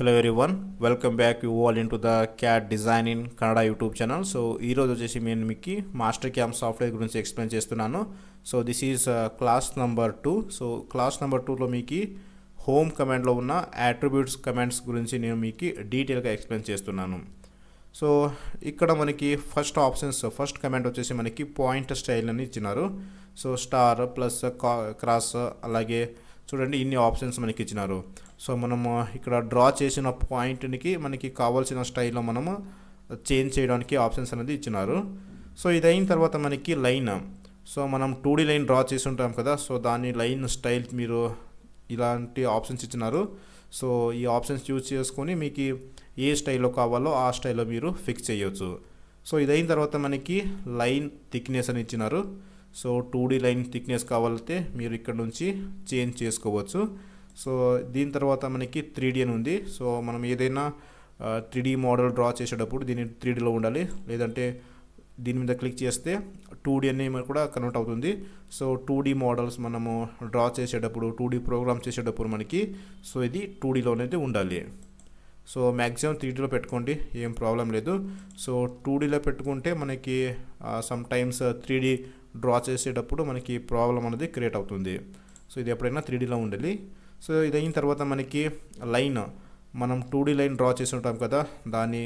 Hello everyone, welcome back you all into the CAD design in Kannada YouTube channel. So ee roju vachesi nenu meeki Mastercam software gurinchi explain chestunanu. So this is class number 2. So class number 2 lo meeki home command lo unna attributes commands gurinchi nenu meeki detail ga explain chestunanu. So ఇక్కడ మనకి first command వచ్చేసి మనకి point style అని ఇచ్చినారు. So star plus cross అలాగే చూడండి ఇన్ని options మనకి ఇచ్చినారు. సో మనము ఇక్కడ డ్రా చేసిన పాయింట్కి మనకి కావాల్సిన స్టైల్లో మనము చేంజ్ చేయడానికి ఆప్షన్స్ అనేది ఇచ్చినారు. సో ఇది అయిన తర్వాత మనకి లైన్, సో మనం 2D లైన్ డ్రా చేసి ఉంటాం కదా, సో దాని లైన్ స్టైల్ మీరు ఇలాంటి ఆప్షన్స్ ఇచ్చినారు. సో ఈ ఆప్షన్స్ యూజ్ చేసుకొని మీకు ఏ స్టైల్లో కావాలో ఆ స్టైల్లో మీరు ఫిక్స్ చేయొచ్చు. సో ఇది అయిన తర్వాత మనకి లైన్ థిక్నెస్ అని ఇచ్చినారు. సో 2D లైన్ థిక్నెస్ కావాలంటే మీరు ఇక్కడ నుంచి చేంజ్ చేసుకోవచ్చు. సో దీని తర్వాత మనకి 3D అని ఉంది. సో మనం ఏదైనా 3D మోడల్ డ్రా చేసేటప్పుడు దీన్ని 3Dలో ఉండాలి, లేదంటే దీని మీద క్లిక్ చేస్తే 2D అని కూడా కన్వర్ట్ అవుతుంది. సో 2D మోడల్స్ మనము డ్రా చేసేటప్పుడు 2D ప్రోగ్రామ్ చేసేటప్పుడు మనకి సో ఇది 2Dలోనైతే ఉండాలి. సో మ్యాక్సిమం 3Dలో పెట్టుకోండి, ఏం ప్రాబ్లం లేదు. సో 2Dలో పెట్టుకుంటే మనకి సమ్ టైమ్స్ 3D డ్రా చేసేటప్పుడు మనకి ప్రాబ్లం అనేది క్రియేట్ అవుతుంది. సో ఇది ఎప్పుడైనా 3Dలో ఉండాలి. సో ఇది అయిన తర్వాత మనకి లైన్, మనం 2D లైన్ డ్రా చేసి ఉంటాం కదా, దాన్ని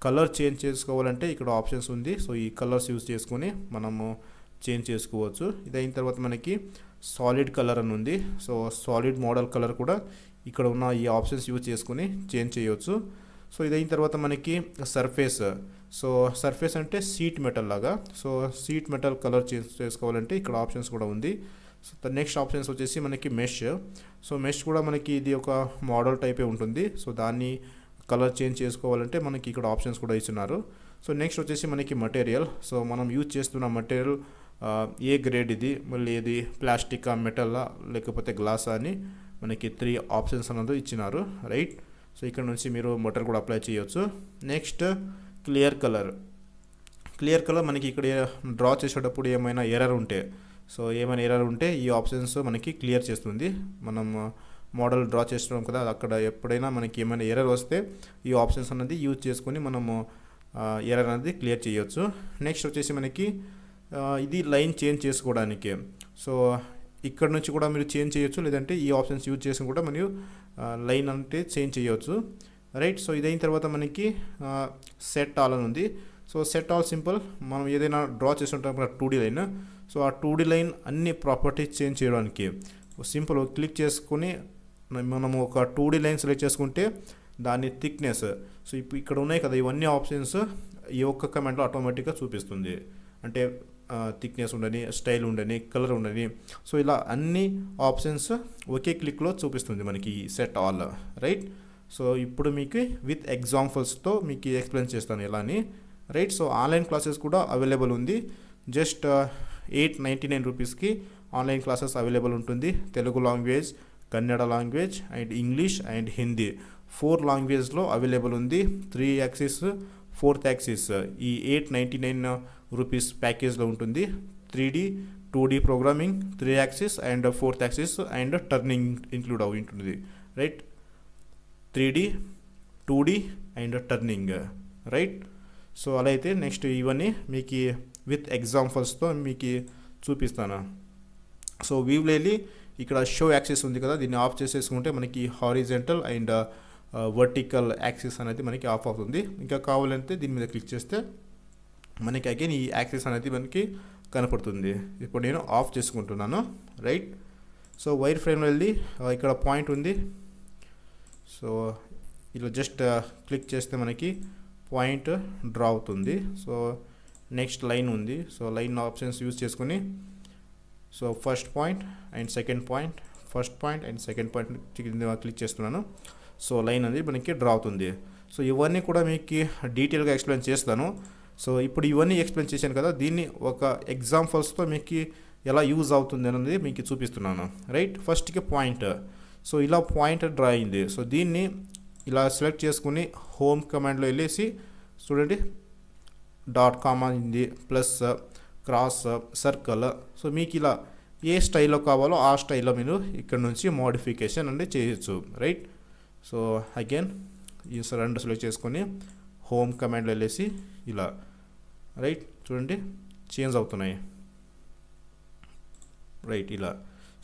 కలర్ చేంజ్ చేసుకోవాలంటే ఇక్కడ ఆప్షన్స్ ఉంది. సో ఈ కలర్స్ యూజ్ చేసుకొని మనము చేంజ్ చేసుకోవచ్చు. ఇది అయిన తర్వాత మనకి సాలిడ్ కలర్ అని ఉంది. సో సాలిడ్ మోడల్ కలర్ కూడా ఇక్కడ ఉన్న ఈ ఆప్షన్స్ యూజ్ చేసుకొని చేంజ్ చేయవచ్చు. సో ఇది అయిన తర్వాత మనకి సర్ఫేస్, సో సర్ఫేస్ అంటే సీట్ మెటల్ లాగా, so seat metal colour change చేసుకోవాలంటే ఇక్కడ ఆప్షన్స్ కూడా ఉంది. సో నెక్స్ట్ ఆప్షన్స్ వచ్చేసి మనకి మెష్. సో మెష్ కూడా మనకి ఇది ఒక మోడల్ టైపే ఉంటుంది. సో దాన్ని కలర్ చేంజ్ చేసుకోవాలంటే మనకి ఇక్కడ ఆప్షన్స్ కూడా ఇస్తున్నారు. సో నెక్స్ట్ వచ్చేసి మనకి మటీరియల్, సో మనం యూజ్ చేస్తున్న మటీరియల్ ఏ గ్రేడ్ ఇది, మళ్ళీ ఇది ప్లాస్టికా మెటలా లేకపోతే గ్లాసా అని మనకి 3 ఆప్షన్స్ అనేది ఇచ్చినారు, రైట్. సో ఇక్కడ నుంచి మీరు మటీరియల్ కూడా అప్లై చేయొచ్చు. నెక్స్ట్ క్లియర్ కలర్ మనకి ఇక్కడ డ్రా చేసేటప్పుడు ఏమైనా ఎర్రర్ ఉంటే ఈ ఆప్షన్స్ మనకి క్లియర్ చేస్తుంది. మనం మోడల్ డ్రా చేస్తున్నాం కదా, అక్కడ ఎప్పుడైనా మనకి ఏమైనా ఎర్రర్ వస్తే ఈ ఆప్షన్స్ అనేది యూజ్ చేసుకొని మనము ఎర్రర్ అనేది క్లియర్ చేయొచ్చు. నెక్స్ట్ వచ్చేసి మనకి ఇది లైన్ చేంజ్ చేసుకోవడానికి, సో ఇక్కడ నుంచి కూడా మీరు చేంజ్ చేయొచ్చు, లేదంటే ఈ ఆప్షన్స్ యూజ్ చేసి కూడా మరియు లైన్ అంటే చేంజ్ చేయొచ్చు, రైట్. సో ఇదైన తర్వాత మనకి సెట్ ఆల్ అని ఉంది. సో సెట్ ఆల్ సింపుల్, మనం ఏదైనా డ్రా చేసి ఉంటాం కదా 2D లైన్, సో ఆ 2D లైన్ అన్ని ప్రాపర్టీస్ చేంజ్ చేయడానికి సింపుల్ క్లిక్ చేసుకొని మనము ఒక 2D లైన్ సెలెక్ట్ చేసుకుంటే దాని థిక్నెస్, సో ఇప్పుడు ఇక్కడ ఉన్నాయి కదా ఇవన్నీ ఆప్షన్స్ ఈ ఒక్క కమాండ్లో ఆటోమేటిక్గా చూపిస్తుంది. అంటే థిక్నెస్ ఉండని, స్టైల్ ఉండని, కలర్ ఉండని, సో ఇలా అన్ని ఆప్షన్స్ ఒకే క్లిక్లో చూపిస్తుంది మనకి సెట్ ఆల్, రైట్. సో ఇప్పుడు మీకు విత్ ఎగ్జాంపుల్స్తో మీకు ఎక్స్ప్లెయిన్ చేస్తాను ఎలా అని, రైట్. సో ఆన్లైన్ క్లాసెస్ కూడా అవైలబుల్ ఉంది. జస్ట్ 899 రూపీస్కి ఆన్లైన్ క్లాసెస్ అవైలబుల్ ఉంటుంది. Telugu language, Kannada language and English and Hindi 4 లాంగ్వేజ్లో అవైలబుల్ ఉంది. 3 యాక్సిస్ 4th యాక్సిస్ ఈ 899 రూపీస్ ప్యాకేజ్లో ఉంటుంది. 3D 2D programming, 3 axis and 4th axis and turning include అవి ఉంటుంది, right. 3D 2D and turning, right. So అలా అయితే నెక్స్ట్ ఇవన్నీ మీకు విత్ ఎగ్జాంపుల్స్తో మీకు చూపిస్తాను. సో వ్యూలో వెళ్ళి ఇక్కడ షో యాక్సిస్ ఉంది కదా, దీన్ని ఆఫ్ చేసేసుకుంటే మనకి హారిజెంటల్ అండ్ వర్టికల్ యాక్సిస్ అనేది మనకి ఆఫ్ అవుతుంది. ఇంకా కావాలంటే దీని మీద క్లిక్ చేస్తే మనకి అగైన్ ఈ యాక్సిస్ అనేది మనకి కనపడుతుంది. ఇప్పుడు నేను ఆఫ్ చేసుకుంటున్నాను, రైట్. సో వైర్ ఫ్రేమ్లో వెళ్ళి ఇక్కడ పాయింట్ ఉంది. సో ఇలా జస్ట్ క్లిక్ చేస్తే మనకి పాయింట్ డ్రా అవుతుంది. సో నెక్స్ట్ లైన్ ఉంది. సో లైన్ ఆప్షన్స్ యూజ్ చేసుకొని so first point and second point click చేస్తున్నాను. సో లైన్ అనేది మనకి డ్రా అవుతుంది. సో ఇవన్నీ కూడా మీకు డీటెయిల్గా ఎక్స్ప్లెయిన్ చేస్తాను. సో ఇప్పుడు ఇవన్నీ ఎక్స్ప్లెయిన్ చేశాను కదా, దీన్ని ఒక ఎగ్జాంపుల్స్తో మీకు ఎలా యూజ్ అవుతుంది అనేది మీకు చూపిస్తున్నాను, రైట్. ఫస్ట్కి పాయింట్, సో ఇలా పాయింట్ డ్రా అయింది. సో దీన్ని ఇలా సెలెక్ట్ చేసుకుని హోమ్ కమాండ్లో వెళ్ళేసి చూడండి .com అయింది, ప్లస్ క్రాస్ సర్కిల్. సో మీకు ఇలా ఏ స్టైల్లో కావాలో ఆ స్టైల్లో మీరు ఇక్కడ నుంచి మోడిఫికేషన్ అనేది చేయొచ్చు, రైట్. సో అగైన్ ఈ రెండు సెలెక్ట్ చేసుకొని హోమ్ కమాండ్లో వెళ్ళేసి ఇలా రైట్ చూడండి చేంజ్ అవుతున్నాయి రైట్ ఇలా.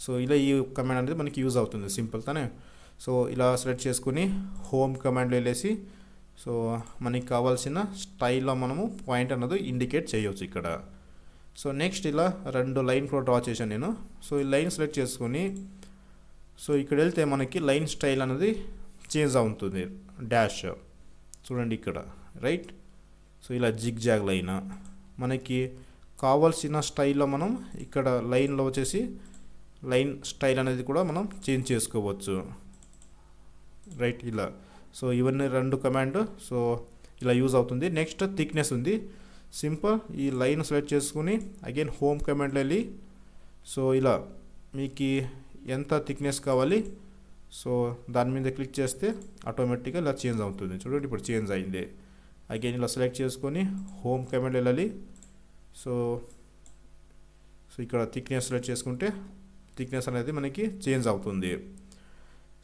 సో ఇలా ఈ కమాండ్ అనేది మనకి యూజ్ అవుతుంది సింపుల్ తానే. సో ఇలా సెలెక్ట్ చేసుకుని హోమ్ కమాండ్లో వెళ్ళేసి సో మనకి కావాల్సిన స్టైల్లో మనము పాయింట్ అన్నది ఇండికేట్ చేయవచ్చు ఇక్కడ. సో నెక్స్ట్ ఇలా 2 లైన్ కూడా డ్రా చేశాను నేను. సో ఈ లైన్ సెలెక్ట్ చేసుకుని సో ఇక్కడ వెళ్తే మనకి లైన్ స్టైల్ అనేది చేంజ్ అవుతుంది డాష్ చూడండి ఇక్కడ రైట్. సో ఇలా జిగ్ జాగ్ లైన్ మనకి కావాల్సిన స్టైల్లో మనం ఇక్కడ లైన్లో వచ్చేసి లైన్ స్టైల్ అనేది కూడా మనం చేంజ్ చేసుకోవచ్చు రైట్ ఇలా. సో ఇవన్నీ 2 కమాండ్ సో ఇలా యూజ్ అవుతుంది. నెక్స్ట్ థిక్నెస్ ఉంది సింపుల్ ఈ లైన్ సెలెక్ట్ చేసుకుని అగైన్ హోమ్ కమాండ్లో వెళ్ళి సో ఇలా మీకు ఎంత థిక్నెస్ కావాలి సో దాని మీద క్లిక్ చేస్తే ఆటోమేటిక్గా ఇలా చేంజ్ అవుతుంది చూడండి ఇప్పుడు చేంజ్ అయింది. అగైన్ ఇలా సెలెక్ట్ చేసుకొని హోమ్ కమాండ్ వెళ్ళాలి. సో ఇక్కడ థిక్నెస్ సెలెక్ట్ చేసుకుంటే థిక్నెస్ అనేది మనకి చేంజ్ అవుతుంది.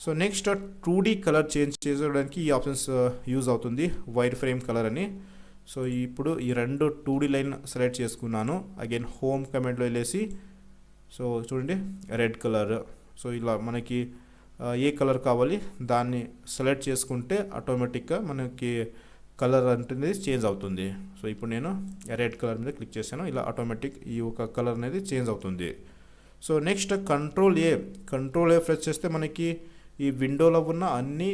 So next 2D colour change చేసుకోవడానికి ఈ ఆప్షన్స్ యూజ్ అవుతుంది వైర్ ఫ్రేమ్ కలర్ అని. సో ఇప్పుడు ఈ 2 2D లైన్ సెలెక్ట్ చేసుకున్నాను. అగైన్ హోమ్ కమాండ్లో వెళ్ళేసి సో చూడండి రెడ్ కలర్. సో ఇలా మనకి ఏ కలర్ కావాలి దాన్ని సెలెక్ట్ చేసుకుంటే ఆటోమేటిక్గా మనకి కలర్ అంటే చేంజ్ అవుతుంది. సో ఇప్పుడు నేను రెడ్ కలర్ మీద క్లిక్ చేశాను ఇలా ఆటోమేటిక్ ఈ ఒక కలర్ అనేది చేంజ్ అవుతుంది. So next control A press చేస్తే మనకి ఈ విండోలో ఉన్న అన్ని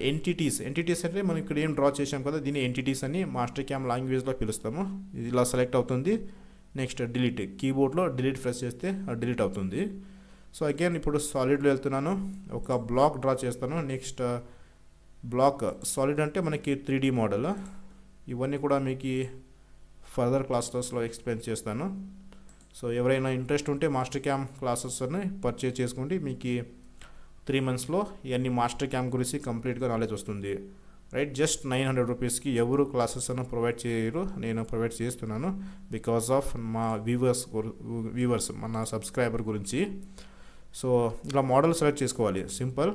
ఎంటిటీస్ అంటే మనం ఇక్కడ ఏం డ్రా చేసాం కదా దీన్ని ఎంటిటీస్ అని మాస్టర్ క్యామ్ లాంగ్వేజ్లో పిలుస్తాము. ఇది ఇలా సెలెక్ట్ అవుతుంది. నెక్స్ట్ డిలీట్ కీబోర్డ్లో డిలీట్ ప్రెస్ చేస్తే డిలీట్ అవుతుంది. సో అగైన్ ఇప్పుడు సాలిడ్లో వెళ్తున్నాను ఒక బ్లాక్ డ్రా చేస్తాను. నెక్స్ట్ బ్లాక్ సాలిడ్ అంటే మనకి 3D మోడల్. ఇవన్నీ కూడా మీకు ఫర్దర్ క్లాసెస్లో ఎక్స్ప్లెయిన్ చేస్తాను. సో ఎవరైనా ఇంట్రెస్ట్ ఉంటే మాస్టర్ క్యామ్ క్లాసెస్ని పర్చేజ్ చేసుకోండి. మీకు 3 మంత్స్లో ఇవన్నీ మాస్టర్ క్యామ్ గురించి కంప్లీట్గా నాలెడ్జ్ వస్తుంది రైట్. జస్ట్ 900 రూపీస్కి ఎవరు క్లాసెస్ అన్న ప్రొవైడ్ చేయరు, నేను ప్రొవైడ్ చేస్తున్నాను బికాస్ ఆఫ్ మా వ్యూవర్స్ మన సబ్స్క్రైబర్ గురించి. సో ఇలా మోడల్ సెలెక్ట్ చేసుకోవాలి సింపుల్.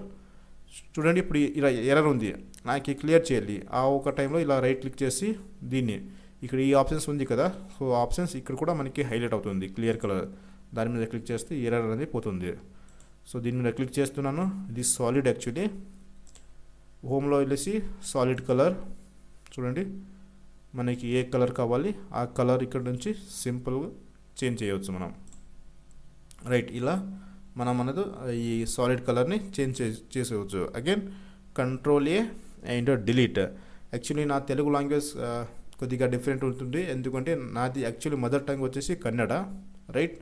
చూడండి ఇప్పుడు ఇలా ఎర్రర్ ఉంది నాకు క్లియర్ చేయాలి. ఆ ఒక టైంలో ఇలా రైట్ క్లిక్ చేసి దీన్ని ఇక్కడ ఈ ఆప్షన్స్ ఉంది కదా సో ఆప్షన్స్ ఇక్కడ కూడా మనకి హైలైట్ అవుతుంది క్లియర్ కలర్. దాని మీద క్లిక్ చేస్తే ఎర్రర్ అనేది పోతుంది. సో దీని మీద క్లిక్ చేస్తున్నాను. ఇది సాలిడ్ యాక్చువల్లీ. హోమ్లో వెళ్ళేసి సాలిడ్ కలర్ చూడండి మనకి ఏ కలర్ కావాలి ఆ కలర్ ఇక్కడ నుంచి సింపుల్గా చేంజ్ చేయవచ్చు మనం రైట్. ఇలా మనం అనేది ఈ సాలిడ్ కలర్ని చేంజ్ చేసేవచ్చు. Again control A and delete. Actually నా తెలుగు లాంగ్వేజ్ కొద్దిగా డిఫరెంట్ ఉంటుంది ఎందుకంటే నాది యాక్చువల్లీ మదర్ టంగ్ వచ్చేసి కన్నడ రైట్.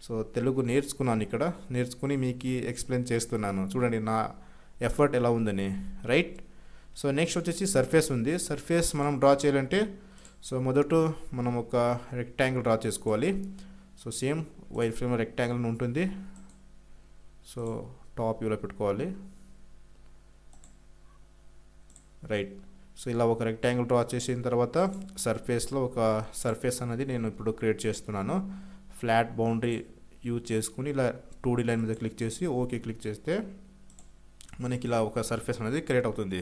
సో తెలుగు నేర్చుకుని మీకు ఎక్స్ప్లెయిన్ చేస్తున్నాను చూడండి నా ఎఫర్ట్ ఎలా ఉందని రైట్. సో నెక్స్ట్ వచ్చేసి సర్ఫేస్ ఉంది. సర్ఫేస్ మనం డ్రా చేయాలంటే సో మొదట మనం ఒక రెక్టాంగిల్ డ్రా చేసుకోవాలి. So same wire frame rectangle ఉంటుంది. సో టాప్ వ్యూలో పెట్టుకోవాలి రైట్. సో ఇలా ఒక రెక్టాంగిల్ డ్రా చేసిన తర్వాత సర్ఫేస్లో ఒక సర్ఫేస్ అనేది నేను ఇప్పుడు క్రియేట్ చేస్తున్నాను. ఫ్లాట్ బౌండరీ యూజ్ చేసుకుని ఇలా 2D లైన్ మీద క్లిక్ చేసి ఓకే క్లిక్ చేస్తే మనకి ఇలా ఒక సర్ఫేస్ అనేది క్రియేట్ అవుతుంది.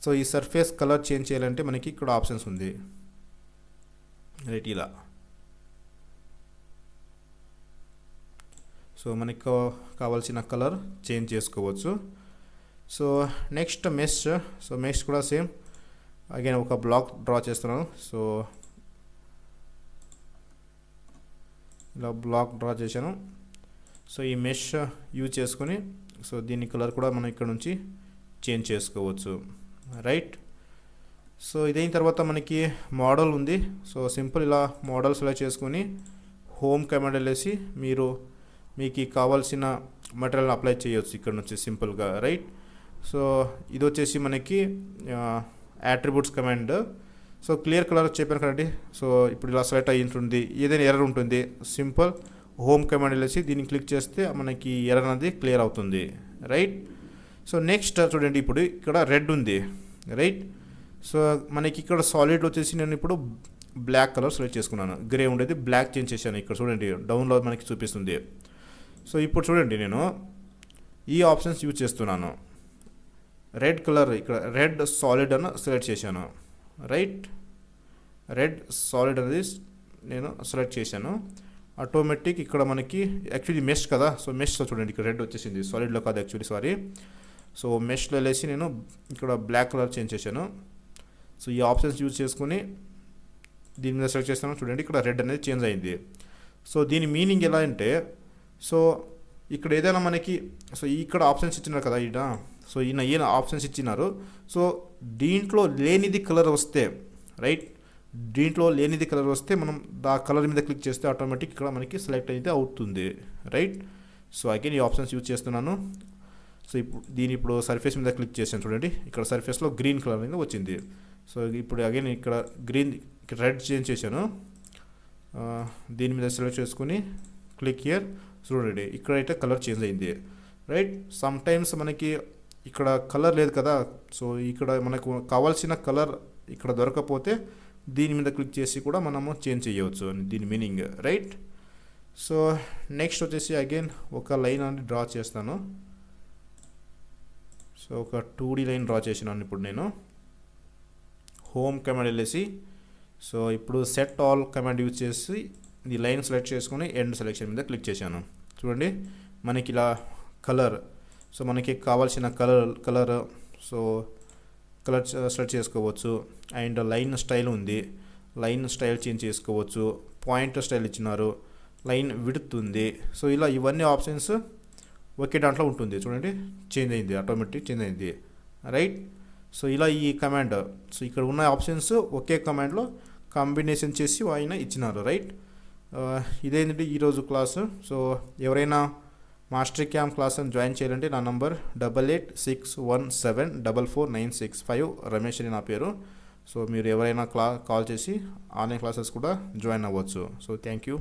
సో ఈ సర్ఫేస్ కలర్ చేంజ్ చేయాలంటే మనకి ఇక్కడ ఆప్షన్స్ ఉంది రైట్ ఇలా. సో మనకి కావాల్సిన కలర్ చేంజ్ చేసుకోవచ్చు. So next mesh. So mesh కూడా సేమ్ అగైన్ ఒక బ్లాక్ డ్రా చేస్తున్నాను. సో ఇలా బ్లాక్ డ్రా చేశాను. సో ఈ మెష్ యూజ్ చేసుకొని సో దీని కలర్ కూడా మనం ఇక్కడ నుంచి చేంజ్ చేసుకోవచ్చు రైట్. సో ఇదైన తర్వాత మనకి మోడల్ ఉంది. సో సింపుల్ ఇలా మోడల్ సెలెక్ట్ చేసుకొని హోమ్ కమాండ్ వెళ్ళేసి మీకు కావాల్సిన మెటీరియల్ అప్లై చేయవచ్చు ఇక్కడ నుంచి సింపుల్గా రైట్. సో ఇది వచ్చేసి మనకి attributes command. So clear colour చెప్పాను కదండి. సో ఇప్పుడు ఇలా సెలెక్ట్ అయ్యి ఉంటుంది ఏదైనా ఎర్రర్ ఉంటుంది సింపుల్ హోమ్ కమాండ్ వెళ్ళేసి దీన్ని క్లిక్ చేస్తే మనకి ఎర్రర్ అనేది క్లియర్ అవుతుంది రైట్. సో నెక్స్ట్ చూడండి ఇప్పుడు ఇక్కడ రెడ్ ఉంది రైట్. సో మనకి ఇక్కడ సాలిడ్ వచ్చేసి నేను ఇప్పుడు బ్లాక్ కలర్ సెలెక్ట్ చేసుకున్నాను. గ్రే ఉండేది బ్లాక్ చేంజ్ చేశాను. ఇక్కడ చూడండి డౌన్లో మనకి చూపిస్తుంది. సో ఇప్పుడు చూడండి నేను ఈ ఆప్షన్స్ యూజ్ చేస్తున్నాను. రెడ్ కలర్ ఇక్కడ రెడ్ సాలిడ్ అని సెలెక్ట్ చేశాను, రైట్. రెడ్ సాలిడ్ అనేది నేను సెలెక్ట్ చేశాను. ఆటోమేటిక్ ఇక్కడ మనకి యాక్చువల్లీ మెష్ కదా, సో మెష్లో చూడండి ఇక్కడ రెడ్ వచ్చేసింది, సాలిడ్లో కాదు యాక్చువల్లీ, సారీ. సో మెష్లో వెళ్ళేసి నేను ఇక్కడ బ్లాక్ కలర్ చేంజ్ చేశాను. సో ఈ ఆప్షన్స్ యూజ్ చేసుకుని దీని మీద సెలెక్ట్ చేస్తాను, చూడండి ఇక్కడ రెడ్ అనేది చేంజ్ అయింది. సో దీని మీనింగ్ ఎలా అంటే, సో ఇక్కడ ఏదైనా మనకి, సో ఇక్కడ ఆప్షన్స్ ఇచ్చినారు కదా ఈయన, సో ఈయన ఆప్షన్స్ ఇచ్చినారు. సో దీంట్లో లేనిది కలర్ వస్తే, రైట్, దీంట్లో లేనిది కలర్ వస్తే మనం ఆ కలర్ మీద క్లిక్ చేస్తే ఆటోమేటిక్ ఇక్కడ మనకి సెలెక్ట్ అయితే అవుతుంది, రైట్. సో అగైన్ ఈ ఆప్షన్స్ యూజ్ చేస్తున్నాను. సో ఇప్పుడు సర్ఫేస్ మీద క్లిక్ చేసాను, చూడండి ఇక్కడ సర్ఫేస్లో గ్రీన్ కలర్ అనేది వచ్చింది. సో ఇప్పుడు అగైన్ ఇక్కడ గ్రీన్ రెడ్ చేంజ్ చేశాను, దీని మీద సెలెక్ట్ చేసుకుని క్లిక్ హియర్, చూడండి ఇక్కడైతే కలర్ చేంజ్ అయింది, రైట్. సమ్ టైమ్స్ మనకి ఇక్కడ కలర్ లేదు కదా, సో ఇక్కడ మనకు కావాల్సిన కలర్ ఇక్కడ దొరకకపోతే దీని మీద క్లిక్ చేసి కూడా మనము చేంజ్ చేయవచ్చు దీని మీనింగ్, రైట్. సో నెక్స్ట్ వచ్చేసి అగైన్ ఒక లైన్ అనేది డ్రా చేస్తాను. సో ఒక 2D లైన్ డ్రా చేసినాను. ఇప్పుడు నేను హోమ్ కమాండ్ వెళ్ళేసి, సో ఇప్పుడు సెట్ ఆల్ కమాండ్ యూజ్ చేసి ఈ లైన్ సెలెక్ట్ చేసుకొని ఎండ్ సెలెక్షన్ మీద క్లిక్ చేశాను. చూడండి మనకి ఇలా కలర్, సో మనకి కావాల్సిన కలర్ సో కలర్ సెలెక్ట్ చేసుకోవచ్చు. అండ్ లైన్ స్టైల్ ఉంది, లైన్ స్టైల్ చేంజ్ చేసుకోవచ్చు. పాయింట్ స్టైల్ ఇచ్చినారు, లైన్ విడ్త్ ఉంది. సో ఇలా ఇవన్నీ ఆప్షన్స్ ఒకే దాంట్లో ఉంటుంది, చూడండి చేంజ్ అయింది, ఆటోమేటిక్ చేంజ్ అయింది, రైట్. సో ఇలా ఈ కమాండ్, సో ఇక్కడ ఉన్న ఆప్షన్స్ ఒకే కమాండ్లో కాంబినేషన్ చేసి ఆయన ఇచ్చినారు, రైట్. ఇదేంటంటే ఈరోజు క్లాసు. సో ఎవరైనా మాస్టర్ క్యామ్ క్లాస్ అని జాయిన్ చేయాలంటే నా నంబర్ 8861744965, రమేష్ అని నా పేరు. సో మీరు ఎవరైనా కాల్ చేసి ఆన్లైన్ క్లాసెస్ కూడా జాయిన్ అవ్వచ్చు. So thank you.